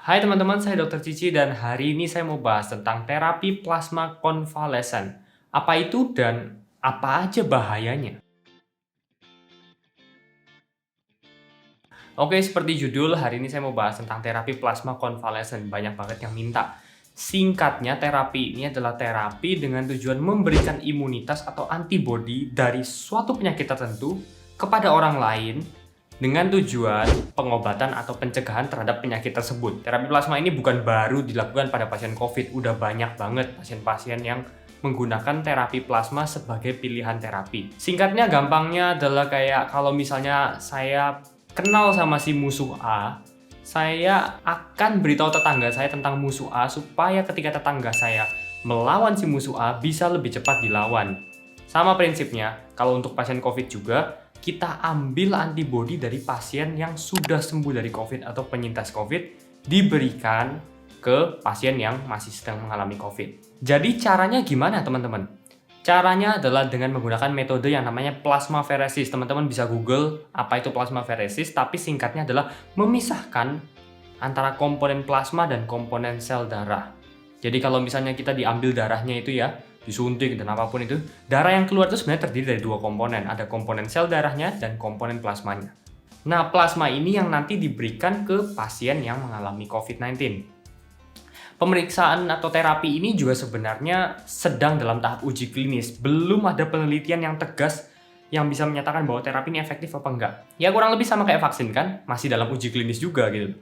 Hai teman-teman, saya Dr. Cici dan hari ini saya mau bahas tentang terapi plasma konvalesen. Apa itu dan apa aja bahayanya? Oke, seperti judul, hari ini saya mau bahas tentang terapi plasma konvalesen. Banyak banget yang minta. Singkatnya, terapi ini adalah terapi dengan tujuan memberikan imunitas atau antibodi dari suatu penyakit tertentu kepada orang lain dengan tujuan pengobatan atau pencegahan terhadap penyakit tersebut. Terapi plasma ini bukan baru dilakukan pada pasien COVID. Udah banyak banget pasien-pasien yang menggunakan terapi plasma sebagai pilihan terapi. Singkatnya, gampangnya adalah kayak kalau misalnya saya kenal sama si musuh A, saya akan beritahu tetangga saya tentang musuh A supaya ketika tetangga saya melawan si musuh A bisa lebih cepat dilawan. Sama prinsipnya, kalau untuk pasien COVID juga, kita ambil antibodi dari pasien yang sudah sembuh dari COVID atau penyintas COVID, diberikan ke pasien yang masih sedang mengalami COVID. Jadi caranya gimana teman-teman? Caranya adalah dengan menggunakan metode yang namanya plasmaferesis. Teman-teman bisa Google apa itu plasmaferesis, tapi singkatnya adalah memisahkan antara komponen plasma dan komponen sel darah. Jadi kalau misalnya kita diambil darahnya itu ya, disuntik dan apapun itu, darah yang keluar itu sebenarnya terdiri dari dua komponen. Ada komponen sel darahnya dan komponen plasmanya. Nah, plasma ini yang nanti diberikan ke pasien yang mengalami COVID-19. Pemeriksaan atau terapi ini juga sebenarnya sedang dalam tahap uji klinis. Belum ada penelitian yang tegas yang bisa menyatakan bahwa terapi ini efektif apa enggak. Ya kurang lebih sama kayak vaksin kan, masih dalam uji klinis juga gitu.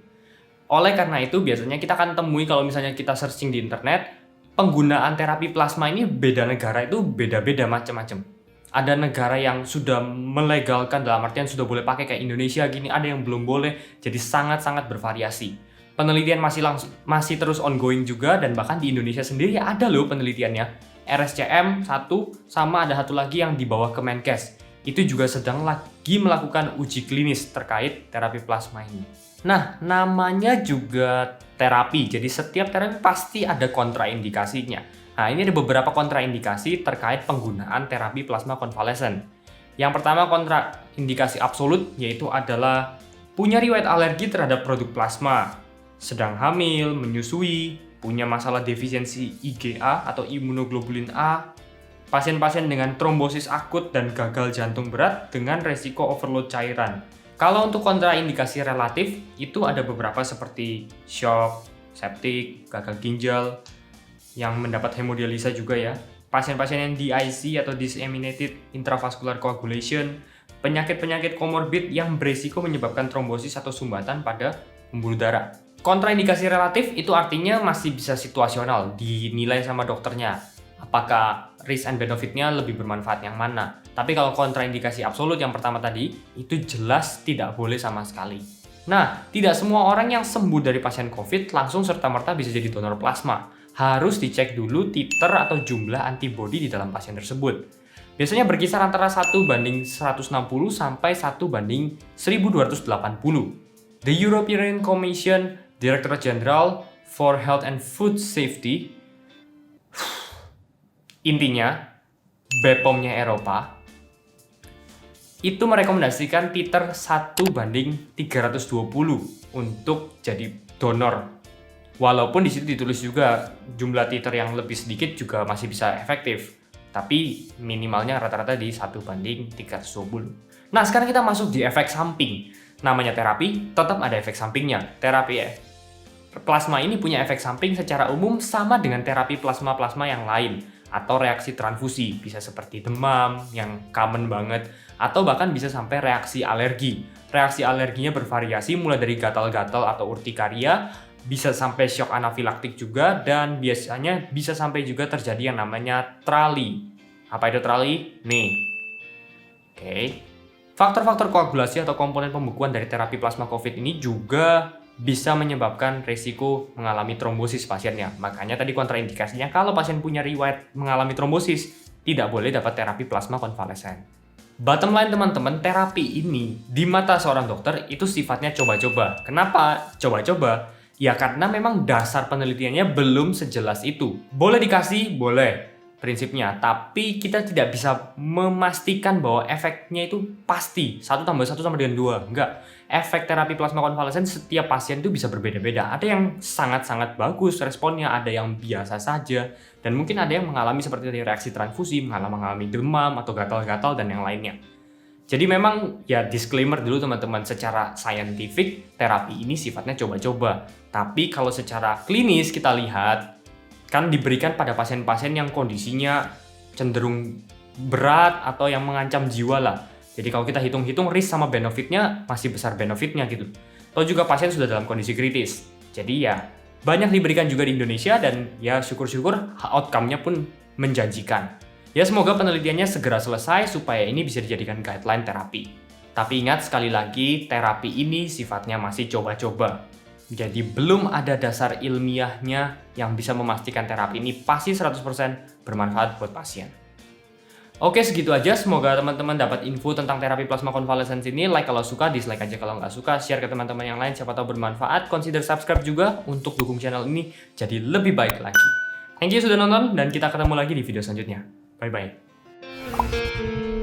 Oleh karena itu, biasanya kita akan temui kalau misalnya kita searching di internet, penggunaan terapi plasma ini beda negara itu beda-beda macam-macam. Ada negara yang sudah melegalkan dalam artian sudah boleh pakai kayak Indonesia gini, ada yang belum boleh, jadi sangat-sangat bervariasi. Penelitian masih terus ongoing juga dan bahkan di Indonesia sendiri ada loh penelitiannya. RSCM 1 sama ada satu lagi yang di bawah Kemenkes. Itu juga sedang lagi melakukan uji klinis terkait terapi plasma ini. Nah, namanya juga terapi, jadi setiap terapi pasti ada kontraindikasinya. Nah, ini ada beberapa kontraindikasi terkait penggunaan terapi plasma konvalesen. Yang pertama, kontraindikasi absolut, yaitu adalah punya riwayat alergi terhadap produk plasma, sedang hamil, menyusui, punya masalah defisiensi IgA atau imunoglobulin A, pasien-pasien dengan trombosis akut dan gagal jantung berat dengan resiko overload cairan. Kalau untuk kontraindikasi relatif, itu ada beberapa seperti shock, septik, gagal ginjal, yang mendapat hemodialisa juga ya. Pasien-pasien yang DIC atau disseminated intravascular coagulation, penyakit-penyakit komorbid yang berisiko menyebabkan trombosis atau sumbatan pada pembuluh darah. Kontraindikasi relatif itu artinya masih bisa situasional, dinilai sama dokternya. Apakah risk and benefit-nya lebih bermanfaat yang mana? Tapi kalau kontraindikasi absolut yang pertama tadi, itu jelas tidak boleh sama sekali. Nah, tidak semua orang yang sembuh dari pasien COVID langsung serta-merta bisa jadi donor plasma. Harus dicek dulu titer atau jumlah antibodi di dalam pasien tersebut. Biasanya berkisar antara 1:160 sampai 1:1280. The European Commission Directorate General for Health and Food Safety, intinya BPOM-nya Eropa, itu merekomendasikan titer 1:320 untuk jadi donor. Walaupun di situ ditulis juga jumlah titer yang lebih sedikit juga masih bisa efektif. Tapi minimalnya rata-rata di 1:320. Nah, sekarang kita masuk di efek samping. Namanya terapi, tetap ada efek sampingnya. Terapi plasma ini punya efek samping secara umum sama dengan terapi plasma-plasma yang lain. Atau reaksi transfusi, bisa seperti demam yang common banget, atau bahkan bisa sampai reaksi alergi. Reaksi alerginya bervariasi mulai dari gatal-gatal atau urtikaria, bisa sampai shock anafilaktik juga, dan biasanya bisa sampai juga terjadi yang namanya trali. Apa itu trali? Nih. Oke. Faktor-faktor koagulasi atau komponen pembekuan dari terapi plasma COVID ini juga bisa menyebabkan risiko mengalami trombosis pasiennya. Makanya tadi kontraindikasinya kalau pasien punya riwayat mengalami trombosis, tidak boleh dapat terapi plasma konvalesen. Bottom line teman-teman, terapi ini di mata seorang dokter itu sifatnya coba-coba. Kenapa coba-coba? Ya karena memang dasar penelitiannya belum sejelas itu. Boleh dikasih, boleh prinsipnya, tapi kita tidak bisa memastikan bahwa efeknya itu pasti 1+1 sama dengan 2. Enggak. efek terapi plasma konvalesen setiap pasien itu bisa berbeda-beda. Ada yang sangat-sangat bagus responnya, ada yang biasa saja, dan mungkin ada yang mengalami seperti reaksi transfusi, mengalami demam atau gatal-gatal dan yang lainnya. Jadi memang ya disclaimer dulu teman-teman, secara saintifik terapi ini sifatnya coba-coba. Tapi kalau secara klinis kita lihat, kan diberikan pada pasien-pasien yang kondisinya cenderung berat atau yang mengancam jiwa lah. Jadi kalau kita hitung-hitung risk sama benefitnya masih besar benefitnya gitu. Atau juga pasien sudah dalam kondisi kritis. Jadi ya banyak diberikan juga di Indonesia dan ya syukur-syukur outcome-nya pun menjanjikan. Ya semoga penelitiannya segera selesai supaya ini bisa dijadikan guideline terapi. Tapi ingat sekali lagi, terapi ini sifatnya masih coba-coba. Jadi belum ada dasar ilmiahnya yang bisa memastikan terapi ini pasti 100% bermanfaat buat pasien. Oke, segitu aja. Semoga teman-teman dapat info tentang terapi plasma konvalesen ini. Like kalau suka, dislike aja kalau nggak suka. Share ke teman-teman yang lain, siapa tahu bermanfaat. Consider subscribe juga untuk dukung channel ini jadi lebih baik lagi. Thank you sudah nonton, dan kita ketemu lagi di video selanjutnya. Bye-bye.